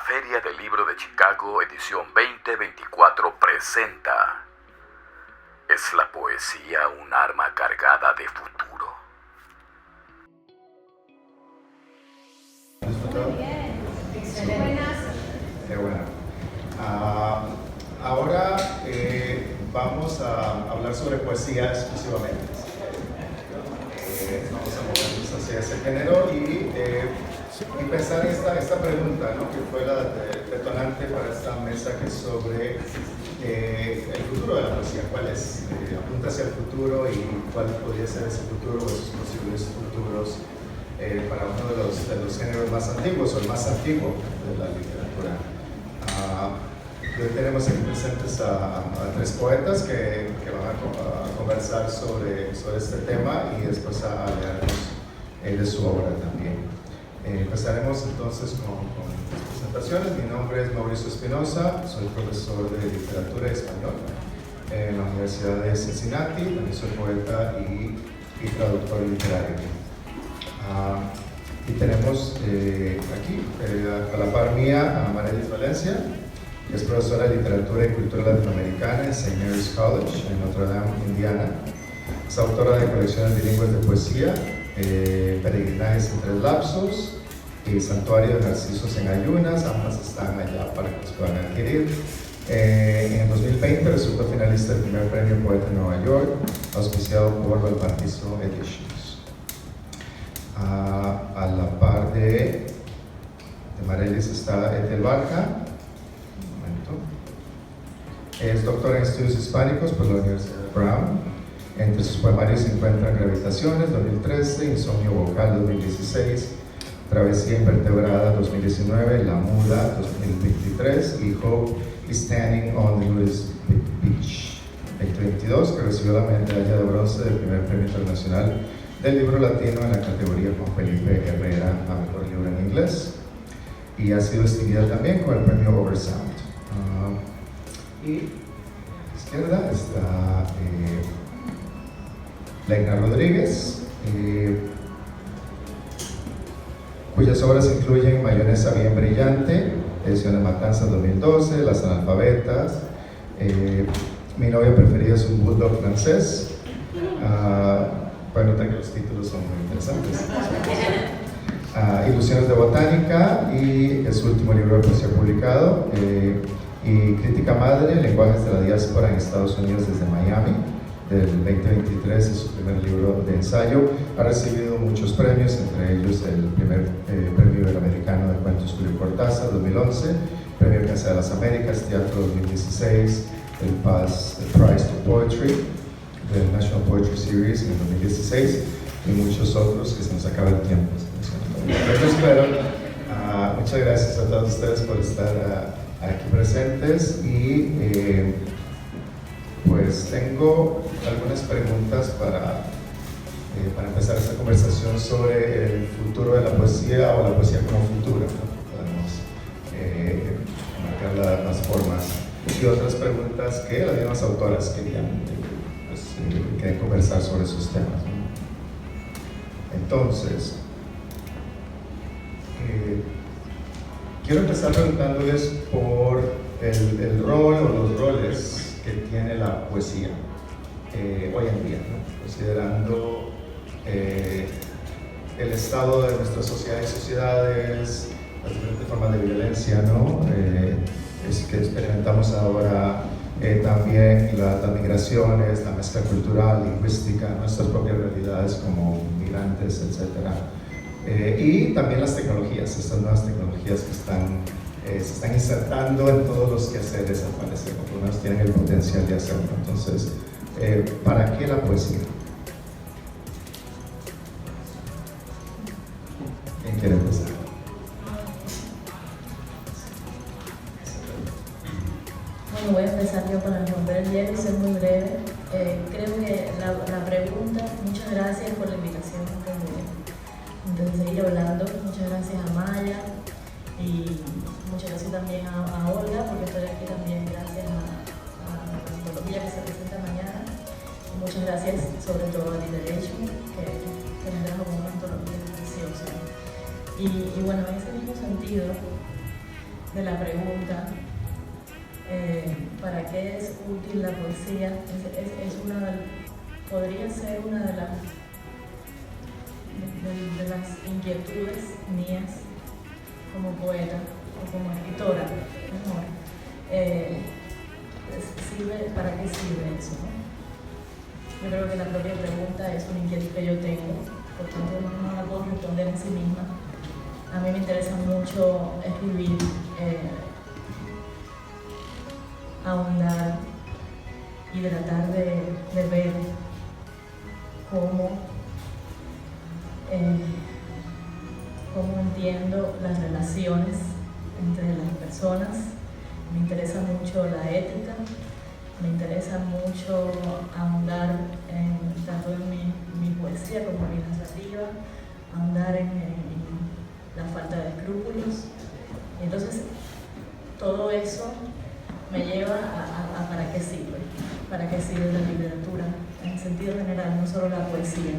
Feria del Libro de Chicago, edición 2024, presenta ¿Es la poesía un arma cargada de futuro? Muy bien, excelente. Qué bueno. Ahora vamos a hablar sobre poesía exclusivamente. Vamos a movernos hacia ese género y empezar esta pregunta, ¿no? Que fue la detonante para esta mesa, que es sobre el futuro de la poesía. ¿Cuál es? Apunta hacia el futuro y cuál podría ser ese futuro o esos posibles futuros para uno de los géneros más antiguos o el más antiguo de la literatura. Hoy tenemos aquí presentes a tres poetas que van a conversar sobre este tema y después a leernos de su obra también. Empezaremos entonces con las presentaciones. Mi nombre es Mauricio Espinosa, soy profesor de literatura y español en la Universidad de Cincinnati, también soy poeta y traductor literario. Y tenemos aquí, a la par mía, a Marelis Valencia, que es profesora de literatura y cultura latinoamericana en St. Mary's College, en Notre Dame, Indiana. Es autora de colecciones bilingües de poesía, Peregrinajes en tres lapsos y Santuario de Narcisos en Ayunas. Ambas están allá para que los puedan adquirir. En el 2020 resultó finalista del primer premio Poeta en Nueva York, auspiciado por Valparaíso Editions. A la par de Marelis está Ethel Barca. Es doctora en estudios hispánicos por la Universidad de Brown. Entre sus poemarios se encuentran Gravitaciones, 2013, Insomnio Vocal, 2016, Travesía Invertebrada, 2019, La Muda, 2023 y Hope is Standing on the Nudist Beach, 2022, que recibió la medalla de bronce del primer premio internacional del libro latino en la categoría Juan Felipe Herrera a mejor libro en inglés, y ha sido distinguida también con el premio Oversound. Y a la izquierda está Leina Rodríguez, cuyas obras incluyen Mayonesa Bien Brillante, edición de Matanzas 2012, Las Analfabetas, Mi novia preferida es un bulldog francés. Pueden notar que los títulos son muy interesantes. Ilusiones de Botánica y es su último libro de poesía publicado. Y Crítica Madre, Lenguajes de la Diáspora en Estados Unidos desde Miami, del 2023, es su primer libro de ensayo. Ha recibido muchos premios, entre ellos el primer premio iberoamericano de cuentos Julio Cortázar 2011, premio Casa de las Américas, Teatro 2016, el Prize for Poetry del National Poetry Series en 2016 y muchos otros que se nos acaba el tiempo. Muchas gracias a todos ustedes por estar aquí presentes y pues tengo algunas preguntas para empezar esta conversación sobre el futuro de la poesía o la poesía como futuro, ¿no? Podemos marcar las formas y otras preguntas que las mismas autoras querían conversar sobre esos temas, ¿no? Entonces, quiero empezar preguntándoles por el rol o los roles que tiene la poesía hoy en día, ¿no? Considerando el estado de nuestra sociedad y sociedades, las diferentes formas de violencia, ¿no? Es que experimentamos ahora, también las migraciones, la mezcla cultural, lingüística, nuestras propias realidades como migrantes, etc. Y también las tecnologías, estas nuevas tecnologías que se están insertando en todos los quehaceres, al parecer, porque unos tienen el potencial de hacerlo. Entonces, ¿para qué la poesía? ¿Quién quiere empezar? Bueno, voy a empezar yo para romper el hielo y ser muy breve. Creo que la pregunta, muchas gracias por la invitación antes de seguir hablando. Muchas gracias a Maya y muchas gracias también a Olga, porque estoy aquí también gracias a la antología que se presenta mañana. Y muchas gracias sobre todo a Literation, que nos trajo como una antología preciosa. Y bueno, en ese mismo sentido, de la pregunta, ¿para qué es útil la poesía? Podría ser una de las inquietudes mías como poeta o como escritora, mejor. ¿Para qué sirve eso, no? Yo creo que la propia pregunta es una inquietud que yo tengo, por tanto no la puedo responder en sí misma. A mí me interesa mucho escribir, ahondar y tratar de ver cómo entiendo las relaciones entre las personas. Me interesa mucho la ética, me interesa mucho ahondar tanto en mi poesía como en mi narrativa, ahondar en la falta de escrúpulos. Y entonces todo eso me lleva a para qué sirve la literatura en sentido general, no solo la poesía.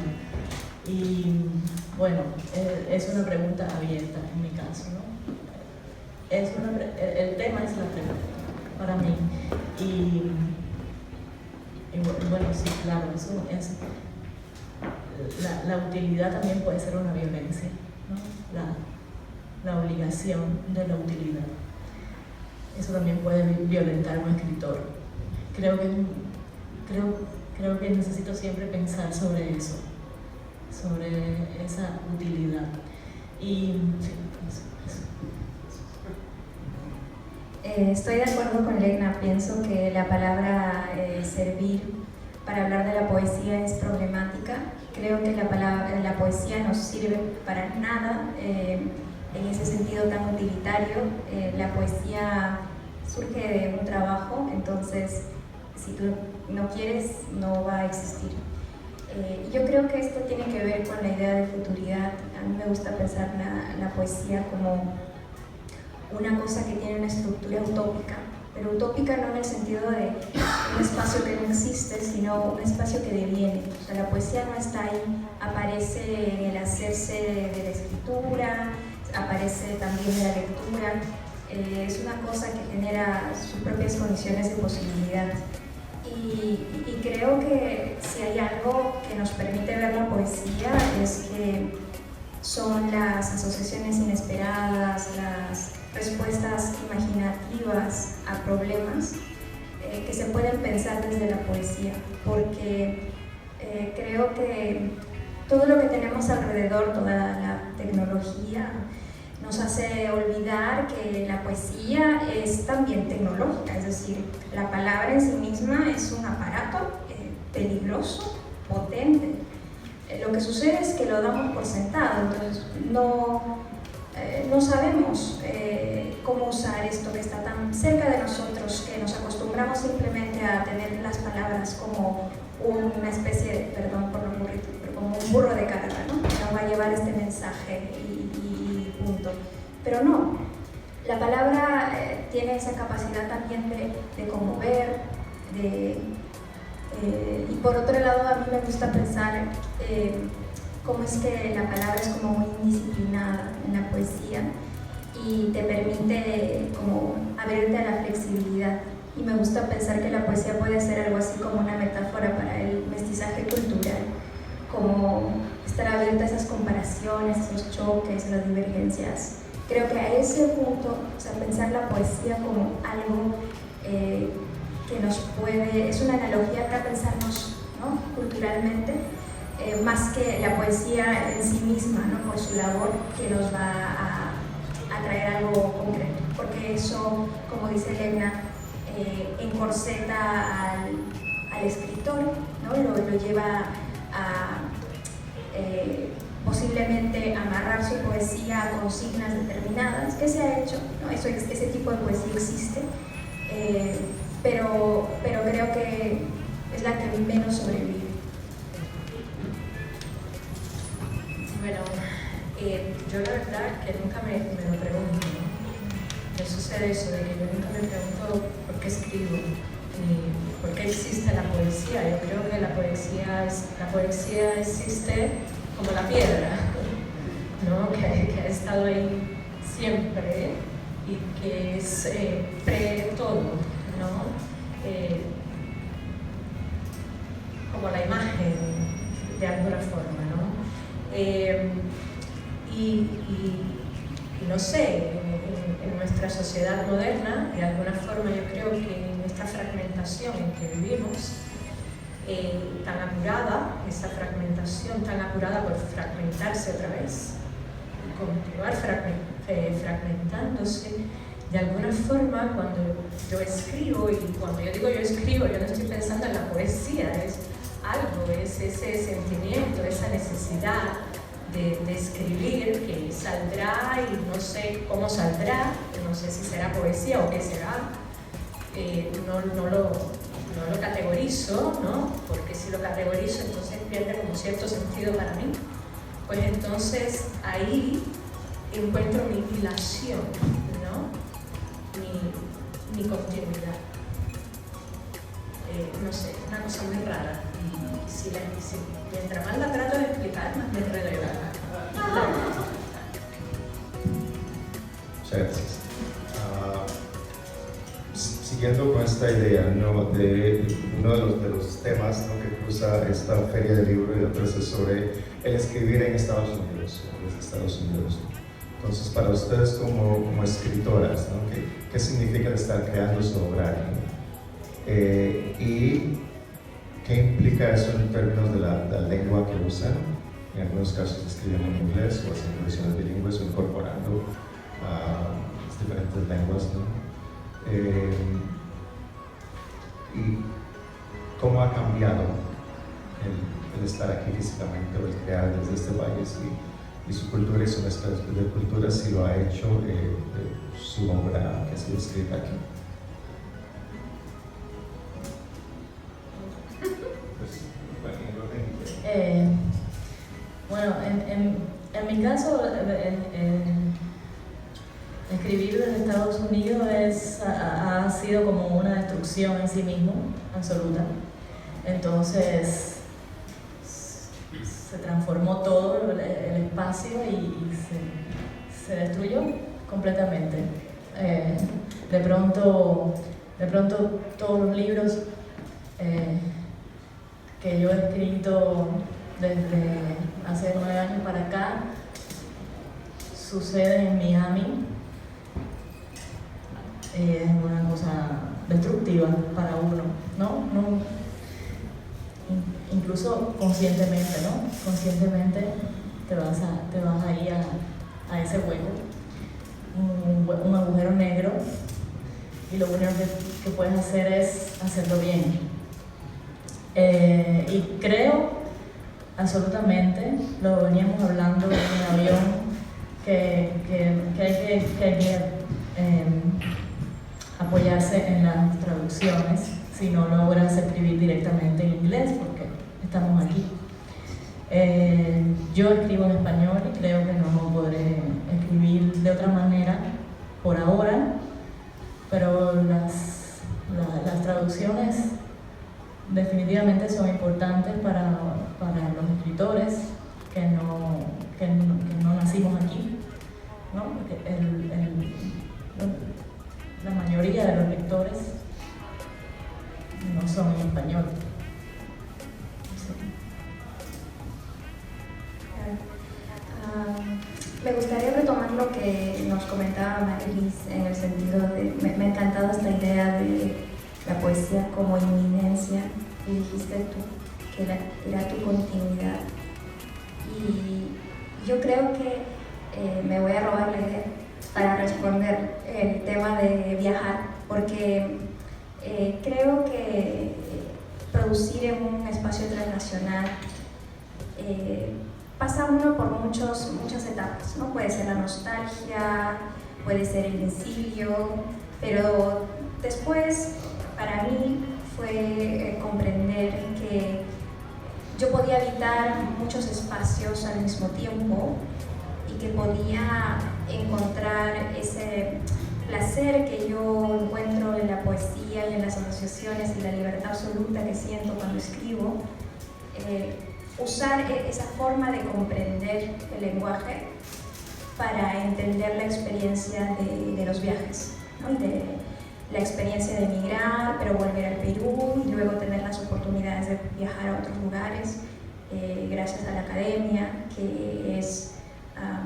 Y bueno, es una pregunta abierta en mi caso, ¿no? El tema es la pregunta para mí. Y bueno, sí, claro, eso es, la utilidad también puede ser una violencia, ¿no? La obligación de la utilidad. Eso también puede violentar a un escritor. Creo que necesito siempre pensar sobre eso, sobre esa utilidad. Y sí, eso. Estoy de acuerdo con Legna. Pienso que la palabra servir para hablar de la poesía es problemática. Creo que la poesía no sirve para nada en ese sentido tan utilitario. La poesía surge de un trabajo, entonces si tú no quieres, no va a existir. Yo creo que esto tiene que ver con la idea de futuridad. A mí me gusta pensar la poesía como una cosa que tiene una estructura utópica, pero utópica no en el sentido de un espacio que no existe, sino un espacio que deviene. O sea, la poesía no está ahí, aparece en el hacerse de la escritura, aparece también en la lectura. Es una cosa que genera sus propias condiciones de posibilidad. Y creo que si hay algo que nos permite ver la poesía es que son las asociaciones inesperadas, las respuestas imaginativas a problemas que se pueden pensar desde la poesía, porque creo que todo lo que tenemos alrededor, toda la tecnología, nos hace olvidar que la poesía es también tecnológica, es decir, la palabra en sí misma es un aparato peligroso, potente. Lo que sucede es que lo damos por sentado, entonces no sabemos cómo usar esto que está tan cerca de nosotros, que nos acostumbramos simplemente a tener las palabras como una especie de, perdón por lo burrito, pero como un burro de carga, ¿no? Que nos va a llevar este mensaje y punto. Pero no, la palabra tiene esa capacidad también de conmover, y por otro lado a mí me gusta pensar cómo es que la palabra es como muy indisciplinada en la poesía y te permite como abrirte a la flexibilidad. Y me gusta pensar que la poesía puede ser algo así como una metáfora para el mestizaje cultural, como estar abierta a esas comparaciones, esos choques, las divergencias. Creo que a ese punto, o sea, pensar la poesía como algo que nos puede, es una analogía para pensarnos, ¿no?, culturalmente, más que la poesía en sí misma, ¿no?, por su labor, que nos va a traer algo concreto, porque eso, como dice Legna, encorseta al escritor, ¿no?, lo lleva a posiblemente amarrar su poesía a consignas determinadas. ¿Qué se ha hecho? ¿No? Ese tipo de poesía existe, pero creo que es la que menos sobrevive. Bueno, yo la verdad que nunca me lo pregunto, ¿no? Me sucede eso de que yo nunca me pregunto por qué escribo, ni por qué existe la poesía. Yo creo que la poesía existe como la piedra, ¿no?, que ha estado ahí siempre y que pre-todo, ¿no? Como la imagen, de alguna forma, ¿no? Y no sé, en nuestra sociedad moderna, de alguna forma yo creo que en esta fragmentación en que vivimos, tan apurada, esa fragmentación tan apurada por fragmentarse otra vez, y continuar fragmentándose, de alguna forma cuando yo escribo, y cuando yo digo yo escribo, yo no estoy pensando en la poesía, es algo, es ese sentimiento, esa necesidad de escribir que saldrá y no sé cómo saldrá, no sé si será poesía o qué será, no lo categorizo, ¿no? Porque si lo categorizo entonces pierde como cierto sentido para mí. Pues entonces ahí encuentro mi hilación, ¿no? Mi continuidad. No sé, una cosa muy rara. Y mientras más la trato de explicar, más me enredo yo. Muchas gracias. Siguiendo con esta idea, ¿no? De uno de los temas, ¿no?, que cruza esta feria del libro y otros es sobre el escribir en Estados Unidos, desde Estados Unidos. Entonces, para ustedes como escritoras, ¿no?, ¿qué significa estar creando su obra ahí? ¿Y qué implica eso en términos de la lengua que usan? En algunos casos escriben en inglés o haciendo versiones bilingües o incorporando las diferentes lenguas, ¿no? Y cómo ha cambiado el estar aquí físicamente o el crear desde este país y su cultura y su mezcla de culturas, si lo ha hecho su obra que ha sido escrita aquí. Bueno, en mi caso, escribir desde Estados Unidos ha sido como una destrucción en sí mismo, absoluta. Entonces, se transformó todo el espacio y se destruyó completamente. De pronto todos los libros que yo he escrito desde hace 9 años para acá suceden en Miami. Es una cosa destructiva para uno, ¿no? Incluso conscientemente, ¿no? Conscientemente te vas ahí a ese hueco, un agujero negro, y lo único que puedes hacer es hacerlo bien. Y creo absolutamente, lo veníamos hablando en el avión, que hay que apoyarse en las traducciones si no logras escribir directamente en inglés, porque estamos aquí. Yo escribo en español y creo que no podré escribir de otra manera por ahora, pero las traducciones definitivamente son importantes para los escritores que no nacimos aquí, ¿no? La mayoría de los lectores no son en español. Sí. Me gustaría retomar lo que nos comentaba Marilis en el sentido de, me ha encantado esta idea de la poesía como inminencia, y dijiste tú que era tu continuidad. Y yo creo que me voy a robar la idea para responder el tema de viajar, porque creo que producir en un espacio transnacional pasa uno por muchas etapas, ¿no? Puede ser la nostalgia, puede ser el exilio, pero después para mí fue comprender que yo podía habitar muchos espacios al mismo tiempo y que podía encontrar ese placer que yo encuentro en la poesía y en las asociaciones y la libertad absoluta que siento cuando escribo, usar esa forma de comprender el lenguaje para entender la experiencia de los viajes. ¿no? Y de la experiencia de emigrar, pero volver al Perú y luego tener las oportunidades de viajar a otros lugares gracias a la academia, que es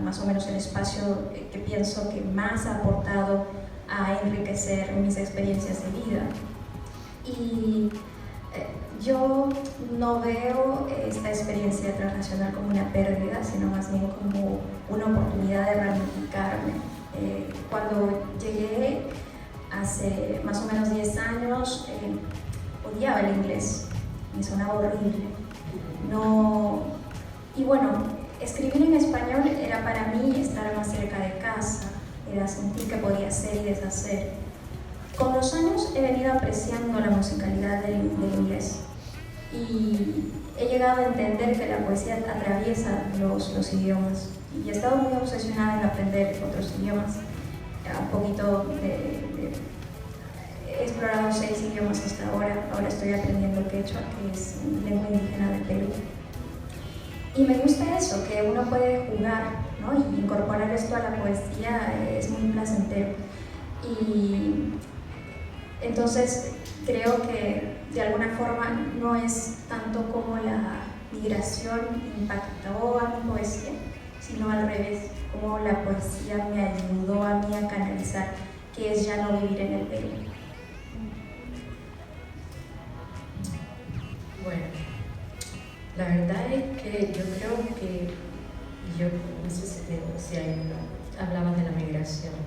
más o menos el espacio que pienso que más ha aportado a enriquecer mis experiencias de vida. Y yo no veo esta experiencia transnacional como una pérdida, sino más bien como una oportunidad de ramificarme. Cuando llegué hace más o menos 10 años, odiaba el inglés, me sonaba horrible. Y bueno, escribir en español era para mí estar más cerca de casa, era sentir que podía hacer y deshacer. Con los años he venido apreciando la musicalidad del inglés y he llegado a entender que la poesía atraviesa los idiomas y he estado muy obsesionada en aprender otros idiomas. Un poquito he explorado 6 idiomas hasta ahora estoy aprendiendo quechua, que es lengua indígena del Perú. Y me gusta eso, que uno puede jugar, ¿no? Y incorporar esto a la poesía es muy placentero. Y entonces creo que de alguna forma no es tanto como la migración impactó a mi poesía, sino al revés, como la poesía me ayudó a mí a canalizar, que es ya no vivir en el Perú. Bueno, la verdad es que yo creo que, yo no sé si hablabas de la migración, ¿no?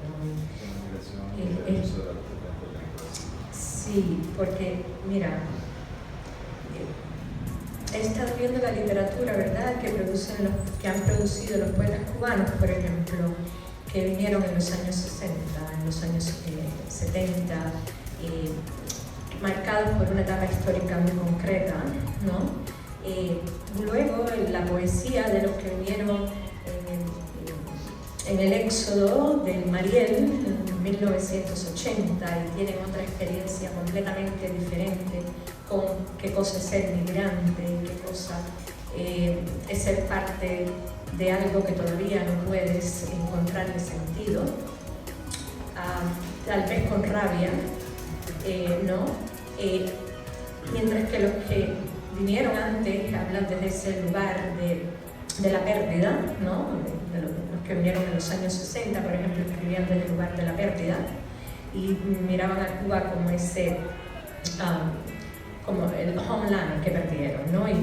Sí, porque mira, he estado viendo la literatura, ¿verdad?, que han producido los poetas cubanos, por ejemplo, que vinieron en los años 60, en los años 70, marcados por una etapa histórica muy concreta, ¿no? Luego, la poesía de los que vinieron en el éxodo del Mariel en 1980 y tienen otra experiencia completamente diferente con qué cosa es ser migrante, qué cosa es ser parte de algo que todavía no puedes encontrarle sentido, tal vez con rabia, ¿no? Mientras que los que vinieron antes hablan desde ese lugar de la pérdida, ¿no? De los que vinieron en los años 60, por ejemplo, escribían desde el lugar de la pérdida y miraban a Cuba como ese, como el homeland que perdieron, ¿no? Y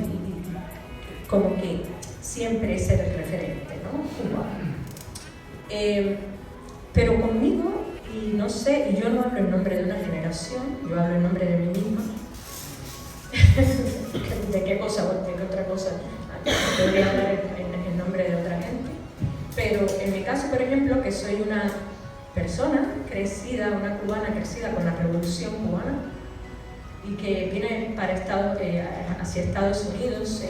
como que siempre ese era el referente, ¿no? Cuba. Pero conmigo, y no sé, yo no hablo en nombre de una generación, yo hablo en nombre de mí misma. ¿De qué cosa o de qué otra cosa podría hablar en nombre de otra gente? Pero en mi caso, por ejemplo, que soy una persona crecida, una cubana crecida con la Revolución Cubana y que viene hacia Estados Unidos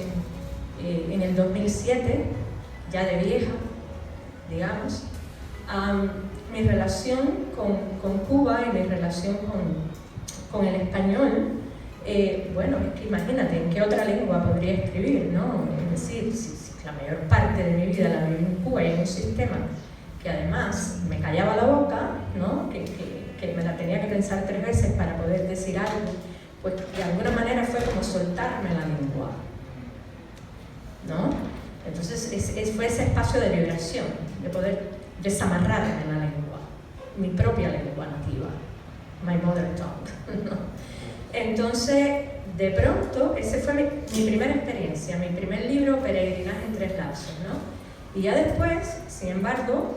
en el 2007, ya de vieja, digamos, mi relación con Cuba y mi relación con el español, bueno, es que imagínate en qué otra lengua podría escribir, ¿no? Es decir, si la mayor parte de mi vida la viví en Cuba y en un sistema que además me callaba la boca, ¿no? Que me la tenía que pensar 3 veces para poder decir algo, pues de alguna manera fue como soltarme la lengua, ¿no? Entonces fue ese espacio de liberación, de poder desamarrarme la lengua, mi propia lengua nativa, my mother tongue, ¿no? Entonces, de pronto, esa fue mi primera experiencia, mi primer libro, Peregrinaje en 3 lazos, ¿no? Y ya después, sin embargo,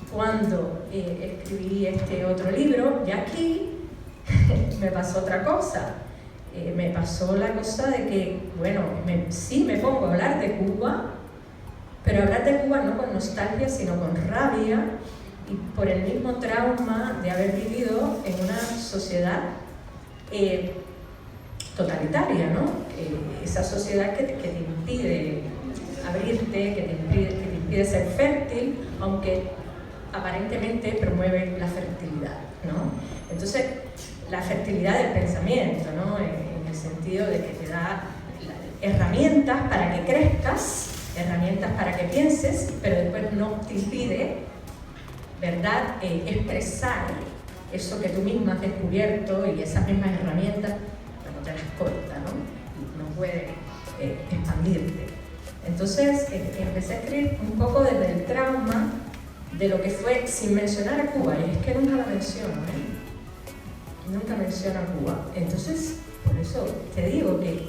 cuando escribí este otro libro, ya aquí me pasó otra cosa. Me pasó la cosa de que, bueno, sí me pongo a hablar de Cuba, pero hablar de Cuba no con nostalgia, sino con rabia y por el mismo trauma de haber vivido en una sociedad totalitaria, ¿no? Esa sociedad que te impide abrirte, que te impide ser fértil, aunque aparentemente promueve la fertilidad, ¿no? Entonces, la fertilidad del pensamiento, ¿no? En el sentido de que te da herramientas para que crezcas, herramientas para que pienses, pero después no te impide, ¿verdad?, expresar eso que tú misma has descubierto y esas mismas herramientas, pero no te las corta, ¿no? No puede expandirte. Entonces empecé a escribir un poco desde el trauma de lo que fue, sin mencionar a Cuba, y es que nunca la menciono, nunca menciono a Cuba. Entonces, por eso te digo que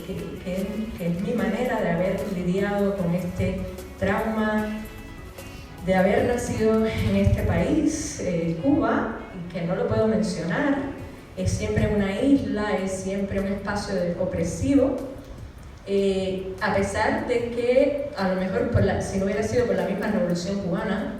es mi manera de haber lidiado con este trauma, de haber nacido en este país, Cuba, que no lo puedo mencionar, es siempre una isla, es siempre un espacio opresivo, a pesar de que a lo mejor si no hubiera sido por la misma revolución cubana,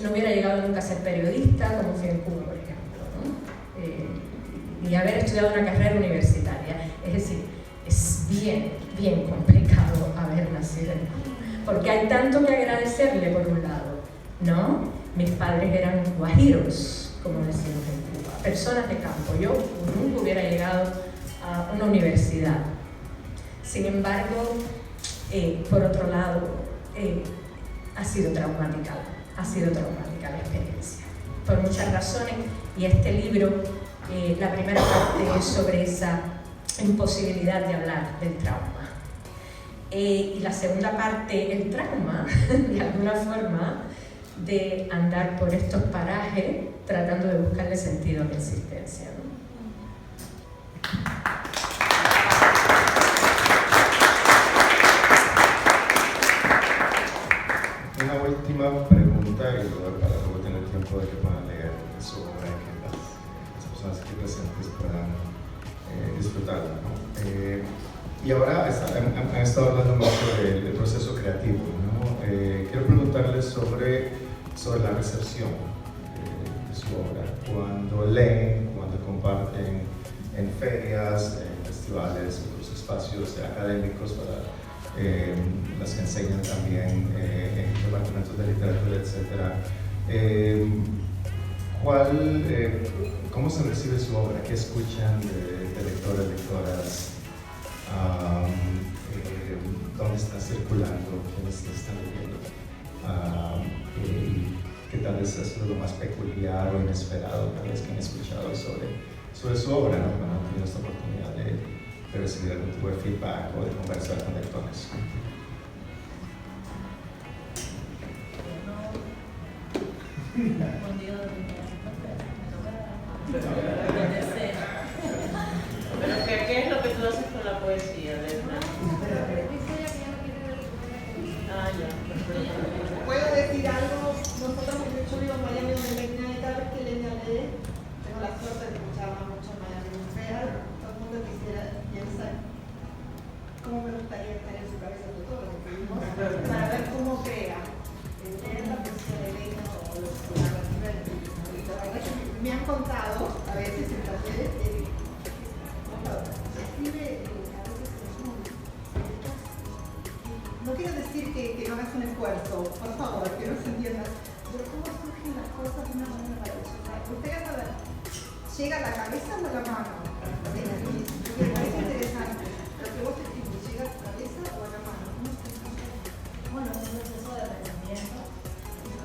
no hubiera llegado nunca a ser periodista como fui en Cuba, por ejemplo, ¿no? Ni haber estudiado una carrera universitaria. Es decir, es bien complicado haber nacido en Cuba, porque hay tanto que agradecerle por un lado, ¿no? Mis padres eran guajiros, como decimos en Cuba, personas de campo. Yo nunca hubiera llegado a una universidad. Sin embargo, por otro lado, ha sido traumática la experiencia, por muchas razones, y este libro, la primera parte es sobre esa imposibilidad de hablar del trauma. Y la segunda parte, el trauma, de alguna forma, de andar por estos parajes tratando de buscarle sentido a mi existencia, ¿no? Una última pregunta y luego para luego tener tiempo de que puedan leer su obra y que las personas aquí presentes puedan disfrutarla, ¿no? Y ahora han estado hablando mucho del proceso creativo, ¿no? Quiero preguntarles sobre la recepción de su obra, cuando leen, cuando comparten en ferias, en festivales, otros espacios académicos para las que enseñan también en departamentos de literatura, etc. ¿Cómo se recibe su obra? ¿Qué escuchan de lectores, lectoras? ¿Dónde está circulando? ¿Quiénes están leyendo? ¿Qué tal vez es lo más peculiar o inesperado tal vez que han escuchado sobre su obra, ¿no? Cuando han tenido esta oportunidad de recibir algún tipo de feedback o de conversar con lectores? Pero ¿qué es lo que tú haces con la poesía, Lesna? Ah, ya. ¿Puedo decir algo? Nosotros, yo vivo en Miami, donde Lesna, y cada vez que Lesna lee, tengo la suerte de escucharla mucho en Miami Mujer. Todo el mundo quisiera pensar cómo me gustaría estar en su cabeza de todo lo que vimos, para ver cómo crea. Leer la poesía de Lesna o los narrativas. La verdad que me han contado a veces en talleres se escribe a veces no quiero decir que no hagas un esfuerzo, por favor, que no se entienda, pero cómo surgen las cosas de una manera maravillosa. Usted llega a la cabeza o a la mano. Me parece interesante. Lo que vos escribís, ¿llega a tu cabeza o a la mano? Bueno, es un proceso de pensamiento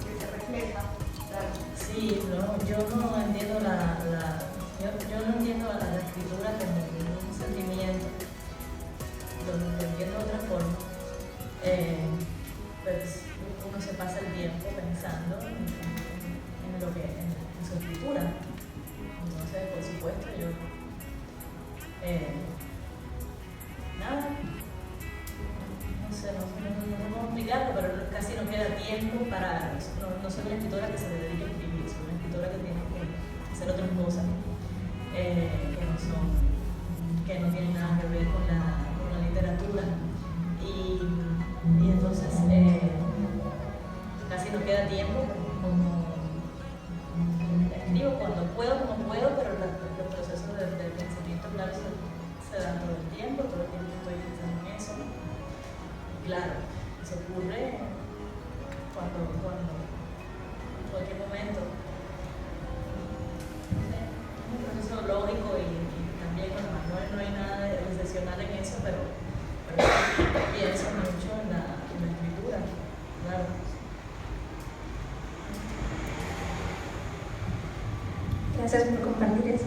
Que se refleja. Claro. Sí, no, yo no entiendo yo no entiendo la escritura como un sentimiento, lo entiendo de otra forma. Pues uno se pasa el tiempo pensando en su escritura. Entonces, por supuesto, yo nada, no sé, no puedo explicarlo, pero casi no queda tiempo para, no soy una escritora que se dedique a escribir, soy una escritora que tiene que hacer otras cosas que no tienen nada que ver con la literatura, y entonces casi no queda tiempo, como escribo cuando puedo, como puedo, pero los procesos de pensamiento, claro, se dan todo el tiempo estoy pensando en eso, ¿no? Claro, se ocurre cuando en cualquier momento. Es un proceso lógico y también, bueno, no hay nada de excepcional en eso, pero pienso mucho en la escritura, claro. Gracias por compartir eso.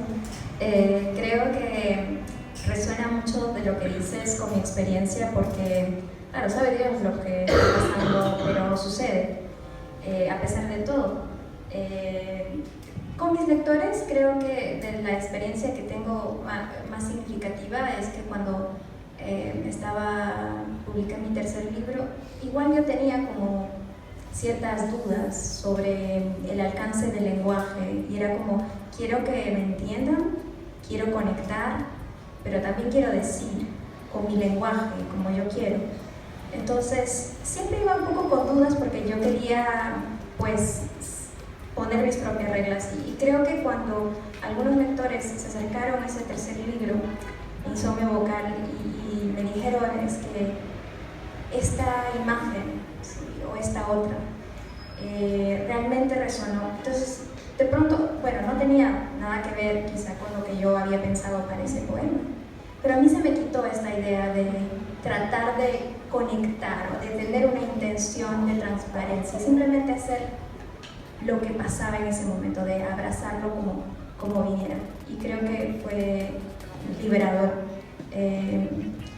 Creo que resuena mucho de lo que dices con mi experiencia porque, claro, sabe Dios lo que está pasando, pero sucede, a pesar de todo. Con mis lectores creo que de la experiencia que tengo más significativa es que cuando publiqué mi tercer libro, igual yo tenía como ciertas dudas sobre el alcance del lenguaje y era como, quiero que me entiendan, quiero conectar, pero también quiero decir con mi lenguaje, como yo quiero. Entonces, siempre iba un poco con dudas porque yo quería, pues, poner mis propias reglas y creo que cuando algunos lectores se acercaron a ese tercer libro, Insomnio Vocal, y me dijeron es que esta imagen, ¿sí?, o esta otra, realmente resonó. Entonces, de pronto, bueno, no tenía nada que ver quizá con lo que yo había pensado para ese poema, pero a mí se me quitó esta idea de tratar de conectar o de tener una intención de transparencia, simplemente hacer lo que pasaba en ese momento, de abrazarlo como viniera. Y creo que fue liberador,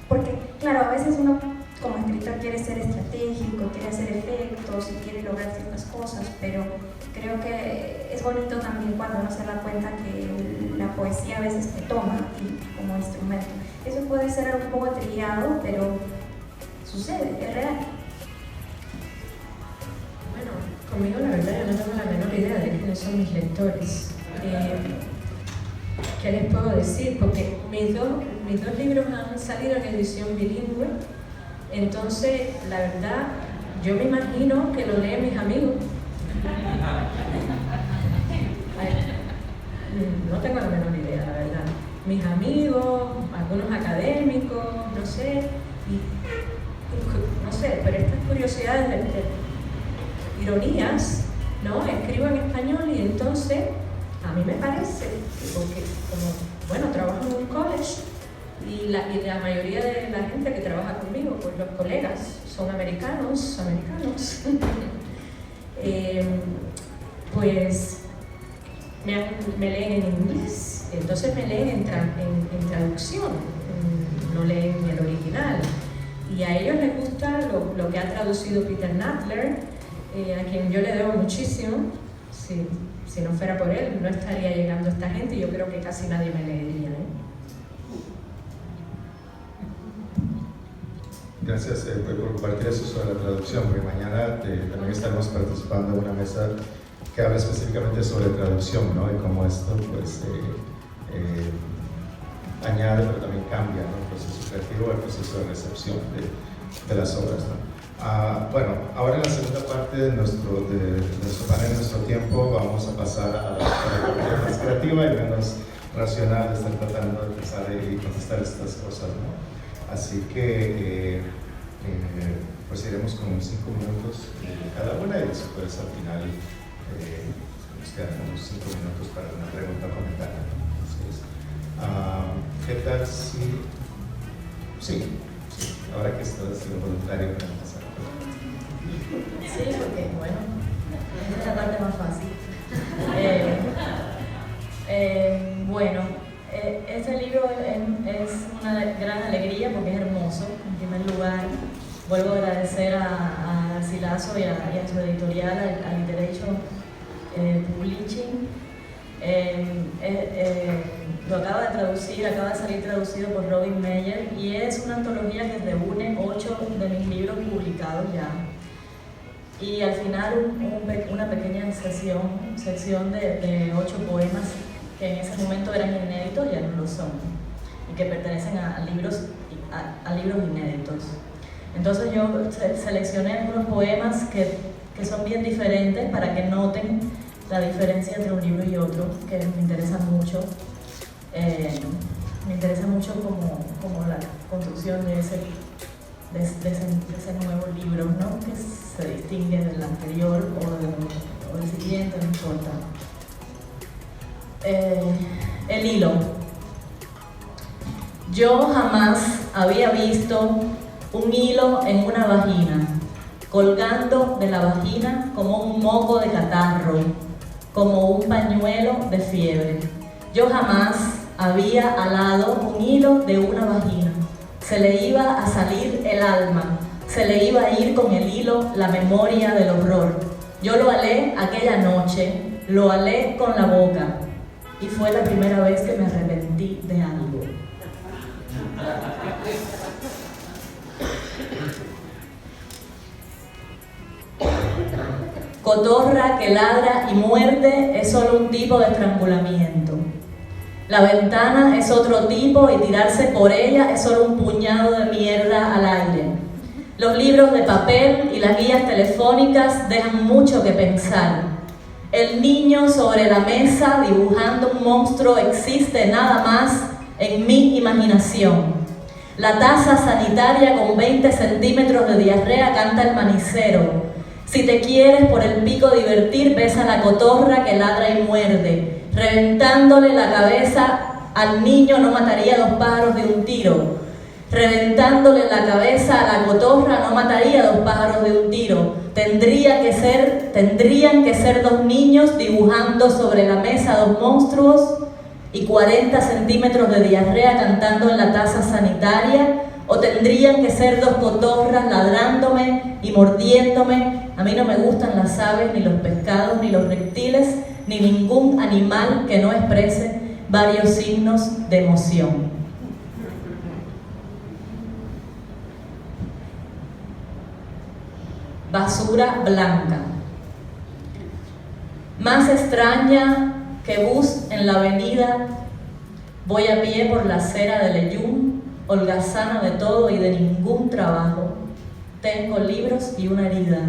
porque claro, a veces uno como escritor quiere ser estratégico, quiere hacer efectos y quiere lograr ciertas cosas, pero creo que es bonito también cuando uno se da cuenta que la poesía a veces te toma a ti como instrumento. Eso puede ser un poco trillado, pero sucede, es real. Bueno, conmigo la verdad yo no tengo la menor idea de quiénes son mis lectores. ¿Qué les puedo decir? Porque mis dos libros han salido en edición bilingüe, entonces la verdad yo me imagino que lo leen mis amigos. No tengo la menor idea, la verdad. Mis amigos, algunos académicos, no sé, no sé, pero estas curiosidades de ironías, ¿no? Escribo en español y entonces a mí me parece, porque como, bueno, trabajo en un college y la mayoría de la gente que trabaja conmigo, pues los colegas son americanos, pues me leen en inglés, entonces me leen en traducción, no leen el original. Y a ellos les gusta lo que ha traducido Peter Nadler, a quien yo le debo muchísimo. Si no fuera por él, no estaría llegando esta gente y yo creo que casi nadie me leería. Gracias por compartir eso sobre la traducción, porque mañana también estaremos participando en una mesa que habla específicamente sobre traducción, ¿no? Y cómo esto pues, añade, pero también cambia, ¿no?, el proceso creativo, el proceso de recepción de las obras, ¿no? Bueno, ahora en la segunda parte de nuestro panel, nuestro tiempo, vamos a pasar a la parte más creativa y menos racional de estar tratando de pensar y contestar estas cosas, ¿no? Así que pues iremos con 5 minutos cada una y después al final nos quedan unos 5 minutos para una pregunta o comentario. Entonces, ¿qué tal si... Sí, ahora que estás siendo voluntario para empezar. Sí, porque bueno, esta es la parte más fácil. Bueno, este libro es una gran alegría porque es hermoso. En primer lugar, vuelvo a agradecer a Garcilaso y a su editorial, a Literation Publishing. Lo acaba de salir traducido por Robin Meyer y es una antología que reúne 8 de mis libros publicados ya. Y al final una pequeña sección de 8 poemas que en ese momento eran inéditos, ya no lo son, y que pertenecen a libros inéditos. Entonces yo seleccioné algunos poemas que son bien diferentes para que noten la diferencia entre un libro y otro, que me interesa mucho. Me interesa mucho como la construcción de ese nuevo libro, ¿no?, que se distingue del anterior o del siguiente, no importa. El hilo. Yo jamás había visto un hilo en una vagina, colgando de la vagina como un moco de catarro, como un pañuelo de fiebre. Yo jamás había alado un hilo de una vagina. Se le iba a salir el alma, se le iba a ir con el hilo la memoria del horror. Yo lo alé aquella noche, lo alé con la boca, y fue la primera vez que me arrepentí de algo. Cotorra que ladra y muerde es solo un tipo de estrangulamiento. La ventana es otro tipo y tirarse por ella es solo un puñado de mierda al aire. Los libros de papel y las guías telefónicas dejan mucho que pensar. El niño sobre la mesa dibujando un monstruo existe nada más en mi imaginación. La taza sanitaria con 20 centímetros de diarrea canta el manicero. Si te quieres por el pico divertir, ves a la cotorra que ladra y muerde. Reventándole la cabeza al niño no mataría 2 pájaros de un tiro. Reventándole la cabeza a la cotorra no mataría 2 pájaros de un tiro. Tendrían que ser 2 niños dibujando sobre la mesa 2 monstruos y 40 centímetros de diarrea cantando en la taza sanitaria, o tendrían que ser 2 cotorras ladrándome y mordiéndome. A mí no me gustan las aves, ni los pescados, ni los reptiles, ni ningún animal que no exprese varios signos de emoción. Basura blanca. Más extraña que bus en la avenida, voy a pie por la acera de Leyún, holgazana de todo y de ningún trabajo. Tengo libros y una herida.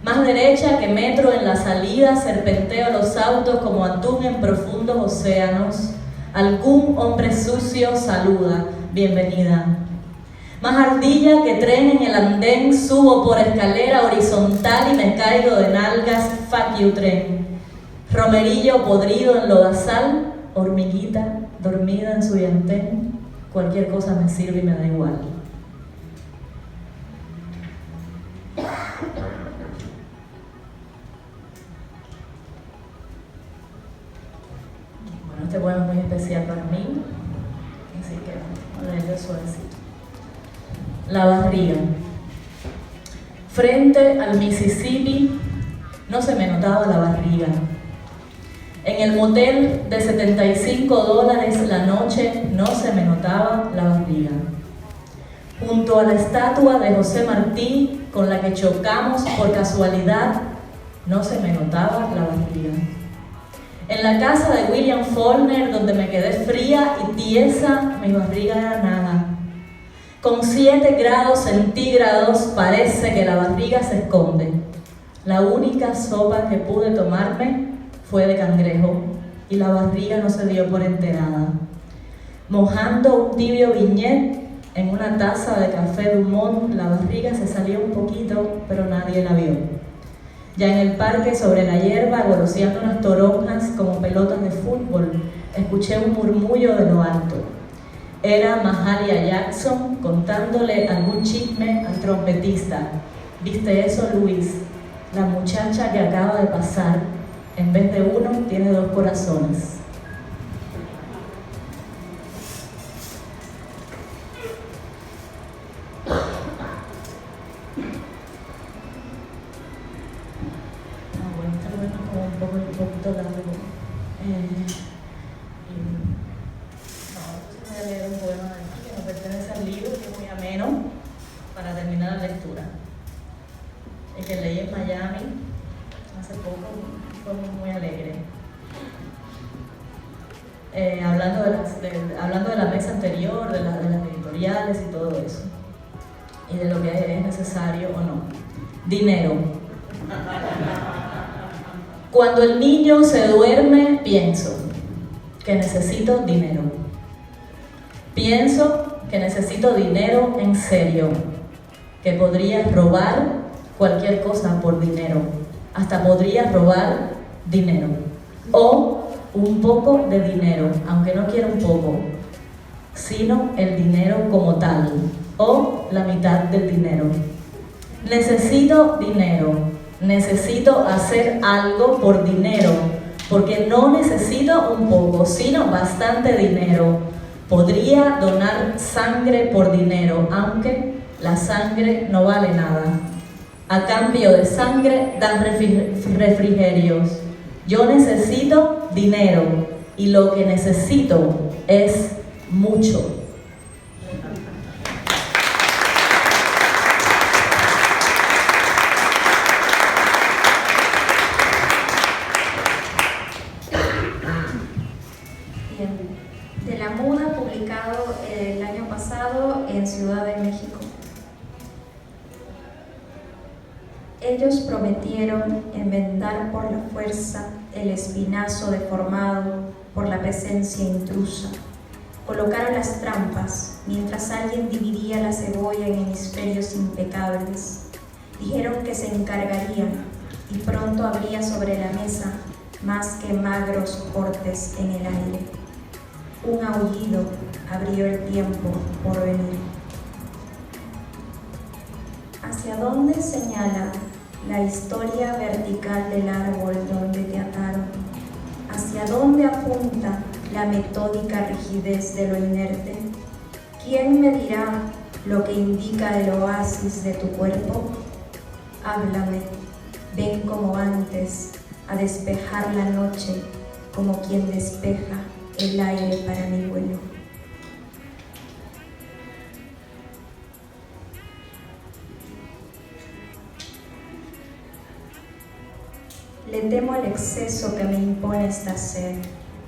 Más derecha que metro en la salida, serpenteo los autos como atún en profundos océanos. Algún hombre sucio saluda, bienvenida. Más ardilla que tren en el andén, subo por escalera horizontal y me caigo de nalgas, fuck you tren. Romerillo podrido en lodazal, hormiguita dormida en su llantén, cualquier cosa me sirve y me da igual. Bueno, este poema es muy especial para mí, así que voy a leerlo suavecito. La barriga. Frente al Mississippi no se me notaba la barriga. En el motel de $75 la noche no se me notaba la barriga. Junto a la estatua de José Martí con la que chocamos por casualidad no se me notaba la barriga. En la casa de William Faulkner, donde me quedé fría y tiesa, mi barriga era nada. Con 7 grados centígrados parece que la barriga se esconde. La única sopa que pude tomarme fue de cangrejo y la barriga no se dio por enterada. Mojando un tibio viñet en una taza de café Dumont, la barriga se salió un poquito, pero nadie la vio. Ya en el parque, sobre la hierba, goloseando unas toronjas como pelotas de fútbol, escuché un murmullo de lo alto. Era Mahalia Jackson contándole algún chisme al trompetista. ¿Viste eso, Luis? La muchacha que acaba de pasar, en vez de uno, tiene 2 corazones. Bueno, está bueno como un poquito largo. Voy a leer un poema de aquí que me pertenece al libro, que es muy ameno para terminar la lectura. El que leí en Miami hace poco, fue muy alegre. Hablando de la mesa anterior, de las editoriales y todo eso, y de lo que es necesario o no. Dinero. Cuando el niño se duerme, pienso que necesito dinero. Pienso que necesito dinero en serio, que podría robar cualquier cosa por dinero. Hasta podría robar dinero o un poco de dinero, aunque no quiera un poco, sino el dinero como tal o la mitad del dinero. Necesito dinero, necesito hacer algo por dinero, porque no necesito un poco, sino bastante dinero. Podría donar sangre por dinero, aunque la sangre no vale nada. A cambio de sangre dan refrigerios. Yo necesito dinero y lo que necesito es mucho. De la Muda, publicado el año pasado en Ciudad de México. Ellos prometieron enmendar por la fuerza el espinazo deformado por la presencia intrusa. Colocaron las trampas mientras alguien dividía la cebolla en hemisferios impecables. Dijeron que se encargarían y pronto habría sobre la mesa más que magros cortes en el aire. Un aullido abrió el tiempo por venir. ¿Hacia dónde señala la historia vertical del árbol donde te ataron? ¿Hacia dónde apunta la metódica rigidez de lo inerte? ¿Quién me dirá lo que indica el oasis de tu cuerpo? Háblame, ven como antes a despejar la noche como quien despeja el aire para mi vuelo. Le temo al exceso que me impone esta sed,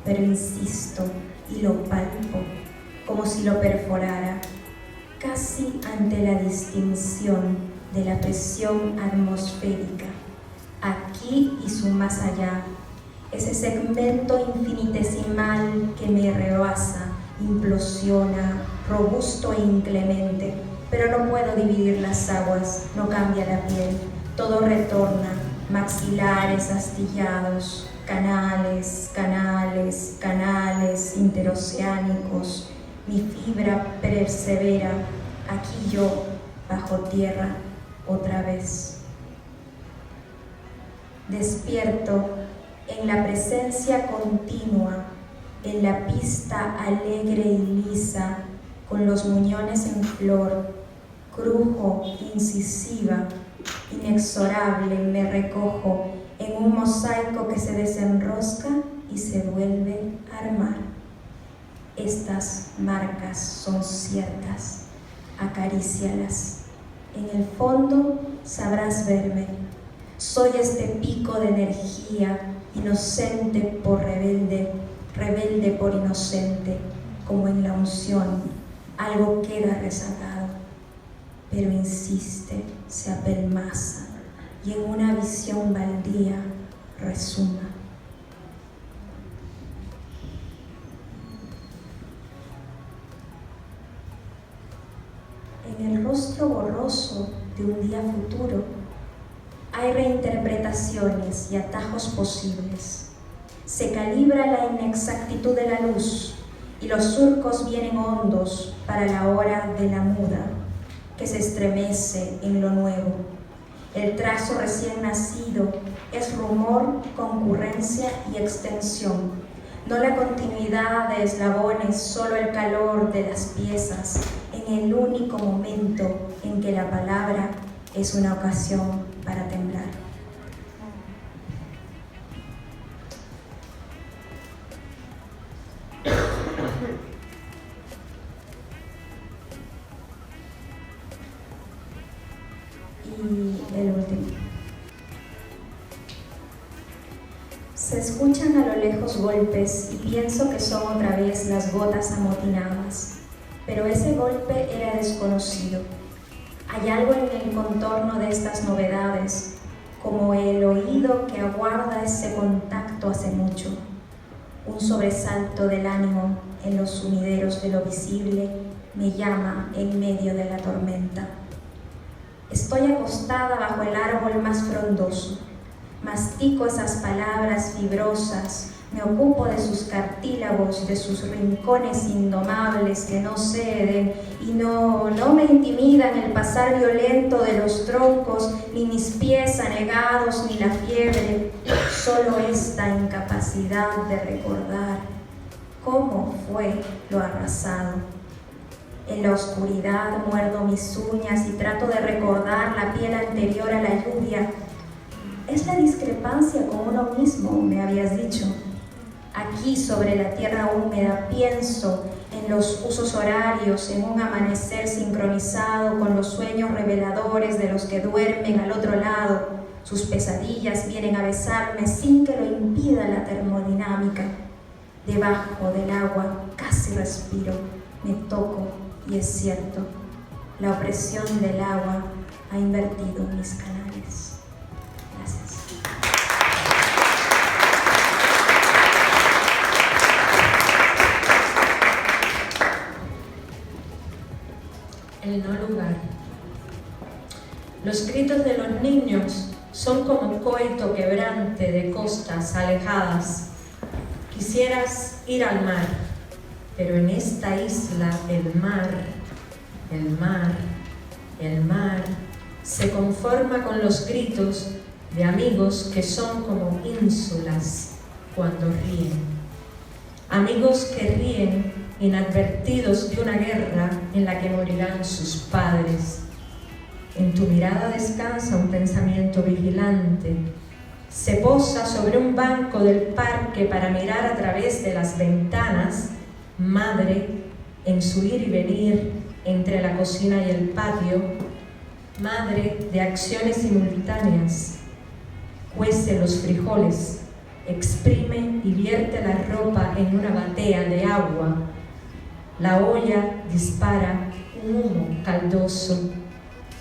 pero insisto y lo palpo como si lo perforara, casi ante la distinción de la presión atmosférica, aquí y su más allá, ese segmento infinitesimal que me rebasa, implosiona, robusto e inclemente, pero no puedo dividir las aguas, no cambia la piel, todo retorna, maxilares astillados, canales, canales, canales interoceánicos, mi fibra persevera, aquí yo, bajo tierra, otra vez. Despierto en la presencia continua, en la pista alegre y lisa, con los muñones en flor, crujo, incisiva, inexorable, me recojo en un mosaico que se desenrosca y se vuelve a armar. Estas marcas son ciertas, acarícialas. En el fondo sabrás verme. Soy este pico de energía, inocente por rebelde, rebelde por inocente, como en la unción, algo queda rezagado, pero insiste, se apelmaza y en una visión baldía resuma. En el rostro borroso de un día futuro hay reinterpretaciones y atajos posibles. Se calibra la inexactitud de la luz y los surcos vienen hondos para la hora de la muda que se estremece en lo nuevo. El trazo recién nacido es rumor, concurrencia y extensión, no la continuidad de eslabones, solo el calor de las piezas en el único momento en que la palabra es una ocasión para temblar. Y el último. Se escuchan a lo lejos golpes y pienso que son otra vez las gotas amotinadas, pero ese golpe era desconocido. Hay algo en el contorno de estas novedades, como el oído que aguarda ese contacto hace mucho, un sobresalto del ánimo en los sumideros de lo visible me llama en medio de la tormenta. Estoy acostada bajo el árbol más frondoso, mastico esas palabras fibrosas, Me ocupo de sus cartílagos, de sus rincones indomables que no ceden y no me intimidan el pasar violento de los troncos, ni mis pies anegados, ni la fiebre, solo esta incapacidad de recordar cómo fue lo arrasado. En la oscuridad muerdo mis uñas y trato de recordar la piel anterior a la lluvia. Es la discrepancia con uno mismo, me habías dicho. Aquí sobre la tierra húmeda pienso en los usos horarios, en un amanecer sincronizado con los sueños reveladores de los que duermen al otro lado. Sus pesadillas vienen a besarme sin que lo impida la termodinámica. Debajo del agua casi respiro, me toco y es cierto, la opresión del agua ha invertido mis canales. Gracias. El no lugar. Los gritos de los niños son como coito quebrante de costas alejadas. Quisieras ir al mar, pero en esta isla el mar se conforma con los gritos de amigos que son como ínsulas cuando ríen. Amigos que ríen inadvertidos de una guerra en la que morirán sus padres. En tu mirada descansa un pensamiento vigilante. Se posa sobre un banco del parque para mirar a través de las ventanas, madre, en su ir y venir entre la cocina y el patio, madre de acciones simultáneas. Cuece los frijoles, exprime y vierte la ropa en una batea de agua. La olla dispara un humo caldoso.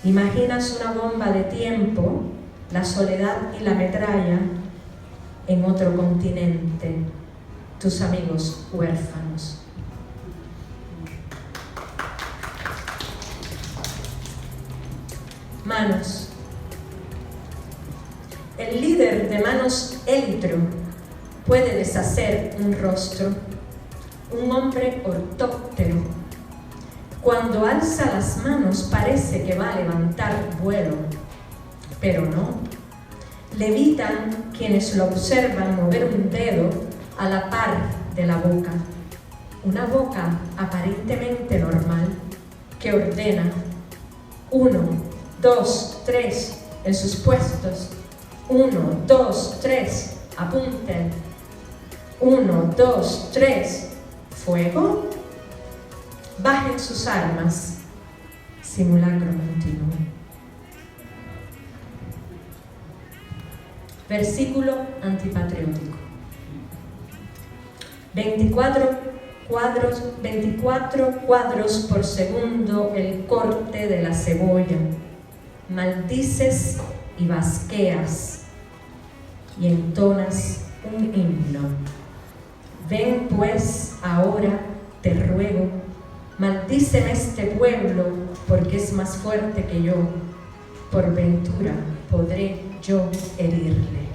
Imaginas una bomba de tiempo, la soledad y la metralla en otro continente, tus amigos huérfanos. Manos. El líder de Manos Élitro puede deshacer un rostro, un hombre ortóptero. Cuando alza las manos parece que va a levantar vuelo, pero no. Levitan quienes lo observan mover un dedo a la par de la boca. Una boca aparentemente normal que ordena 1, 2, 3 en sus puestos. 1, 2, 3, apunten. 1, 2, 3, fuego. Bajen sus armas. Simulacro continuo. Versículo antipatriótico. 24 cuadros por segundo el corte de la cebolla. Maldices y basqueas y entonas un himno. Ven pues ahora, te ruego, maldíceme este pueblo porque es más fuerte que yo. Por ventura podré yo herirle.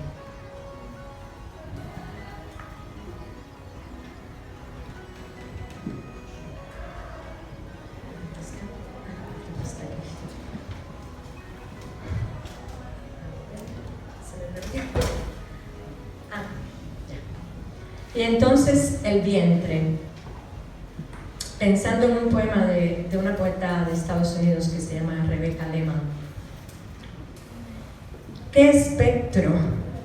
Y entonces el vientre, pensando en un poema de una poeta de Estados Unidos que se llama Rebecca Lehman. ¿Qué espectro?,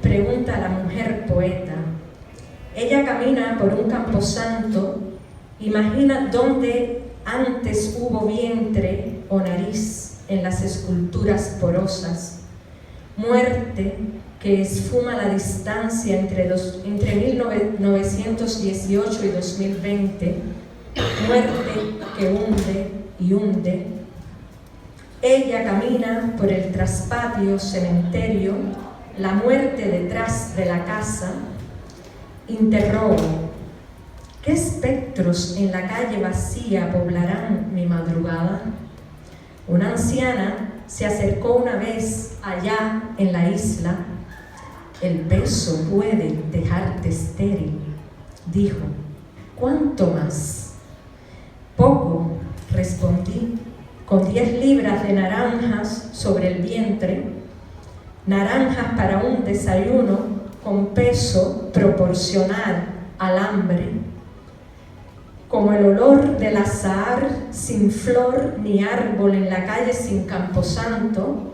pregunta la mujer poeta. Ella camina por un camposanto, imagina dónde antes hubo vientre o nariz en las esculturas porosas, muerte que esfuma la distancia entre 1918 y 2020, muerte que hunde y hunde. Ella camina por el traspatio cementerio, la muerte detrás de la casa. Interrogo, ¿qué espectros en la calle vacía poblarán mi madrugada? Una anciana se acercó una vez allá en la isla. el peso puede dejarte estéril. Dijo, ¿cuánto más? Poco, respondí, con 10 libras de naranjas sobre el vientre, naranjas para un desayuno con peso proporcional al hambre, como el olor del azahar sin flor ni árbol en la calle sin camposanto.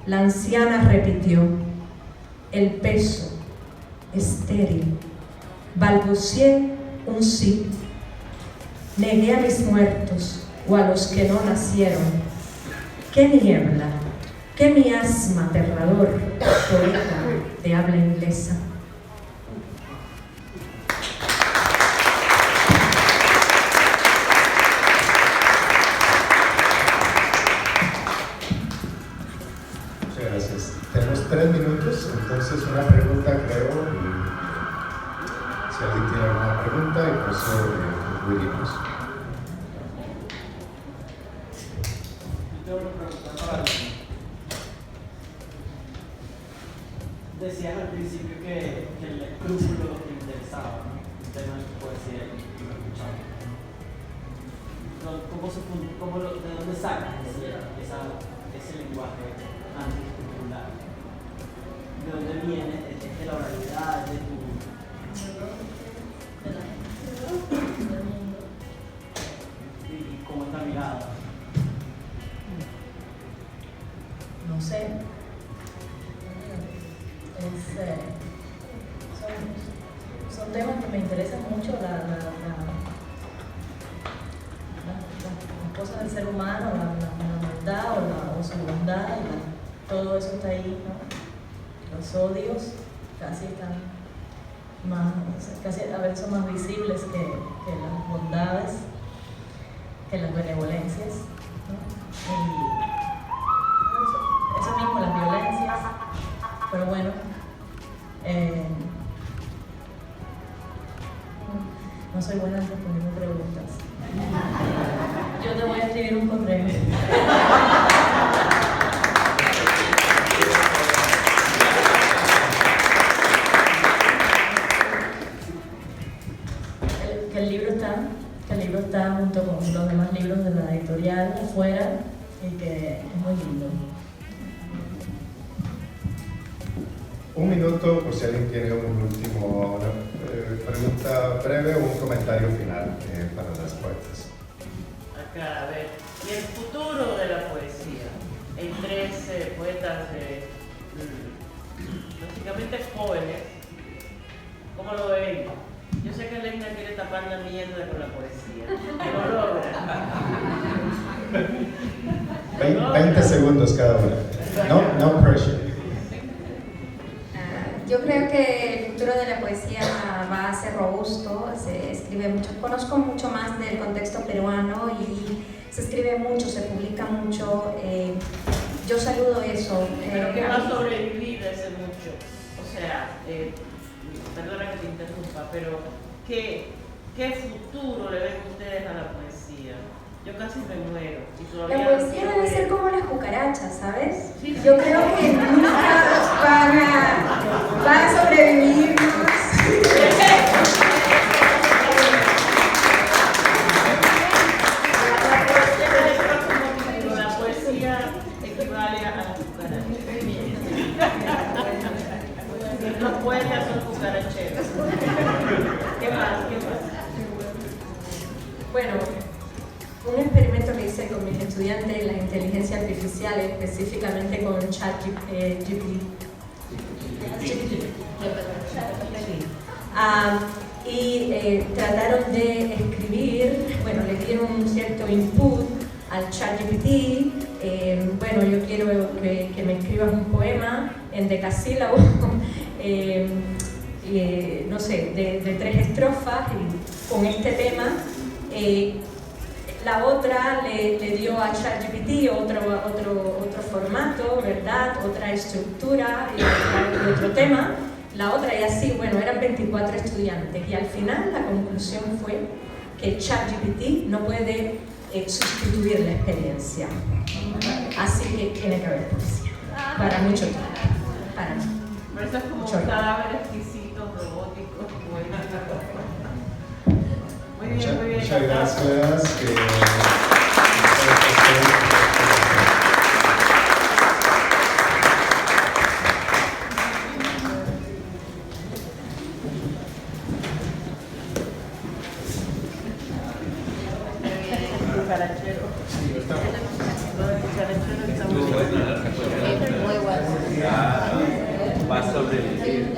La anciana repitió, el peso, estéril. Balbucié un sí. Negué a mis muertos o a los que no nacieron. ¡Qué niebla! ¡Qué miasma aterrador! Poeta de habla inglesa. Muchas gracias. Tenemos 3 minutos, entonces una pregunta creo. Si alguien tiene alguna pregunta, y por eso concluimos. Decías al principio que el escrúpulo te interesaba, ¿no? El tema de poesía y lo escuchaba. ¿De dónde sacas ese lenguaje antiescritural? ¿De dónde viene? ¿De la oralidad? ¿De tu...? ¿Y cómo está mirada? No sé. Son temas que me interesan mucho, las cosas del ser humano, la maldad o su bondad, todo eso está ahí, ¿no? Los odios casi están más, casi a veces son más visibles que las bondades, que las benevolencias, ¿no? Y eso mismo, las violencias, pero bueno, no soy buena respondiendo preguntas. Yo te voy a escribir un correo. Que el libro está junto con los demás libros de la editorial afuera y que es muy lindo. Un minuto por si alguien tiene una pregunta breve o un comentario final para las poetas. Acá, a ver, y el futuro de la poesía. Hay 13 poetas básicamente jóvenes. ¿Cómo lo ven? Yo sé que Leina quiere tapar la mierda con la poesía. ¿Lo logra? 20 segundos cada una. No pressure. Yo creo que el futuro de la poesía va a ser robusto, se escribe mucho, conozco mucho más del contexto peruano y se escribe mucho, se publica mucho, yo saludo eso. Pero ¿qué va a sobrevivir de ese mucho? O sea, perdona que te interrumpa, pero ¿qué futuro le ven ustedes a la poesía? Yo casi me muero. Y la poesía debe ser como las cucarachas, ¿sabes? Sí. Yo creo que nunca van a sobrevivir. La poesía equivale a las cucarachas. Los poetas son cucaracheros. ¿Qué más? Bueno, un experimento que hice con mis estudiantes en la inteligencia artificial, específicamente con ChatGPT. Y trataron de escribir, bueno, le dieron un cierto input al ChatGPT. Bueno, yo quiero que me escribas un poema en decasílabos, no sé, de 3 estrofas y con este tema. La otra le dio a ChatGPT otro formato, ¿verdad? Otra estructura y otro tema. La otra y así, bueno, eran 24 estudiantes y al final la conclusión fue que ChatGPT no puede sustituir la experiencia. Así que tiene que haber poesía. Para mucho tiempo. Para mí. Pero eso es como Muchas un cadáver exquisito, robótico. Muy bien, muy bien. Muchas gracias. Cucarachero. Sí, estamos. Lo del cucarachero está muy bueno. Va a sobrevivir.